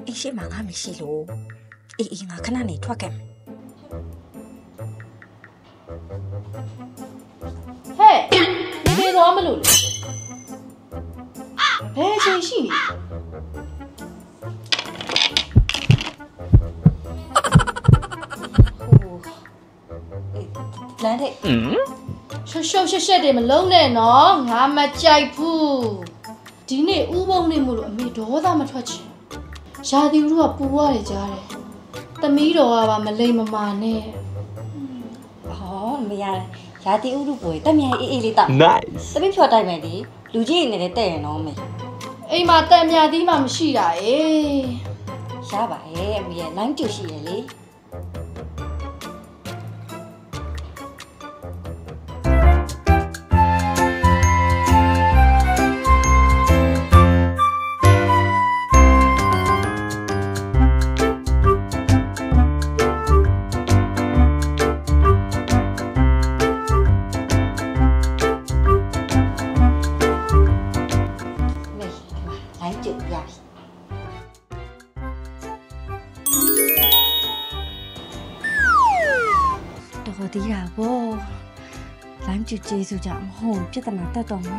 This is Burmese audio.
အေးရှိမှငါမရှိလို့အေးငါခဏနေထွက်ခဲ့ဟဲ့နေတော့မလို့လေဘယ်ချိန်ရှိနေလမ်းတဲ့ရှက်တယ်မလုံးနဲ့နော်ငါမကြိုက်ဘူးဒီနေ့ဥပုံနေမို့လို့အမေဒေါသမထွက်ချင်ရာသီဥတုကပူရတယ်ကြားတယ်သမီးတော်ကပါမလိမ္မာနဲ့ဟောမရရာသီဥတုပေါ်တက်မြိုင်အေးလေးတောက် Nice တပိဖြော်တိုက်မယ်ဒီလူကြီးနေနဲ့တဲ့ရနော်မေအိမ်မှာတက်မြသီးမှမရှိတာရပါရဲ့အမေရဲ့လိုင်းကျူရှိရလေတော်ဒီရဘောလမ်းကျကျေးစုကြောင့်ဟိုပြဿနာတက်တော့မှာ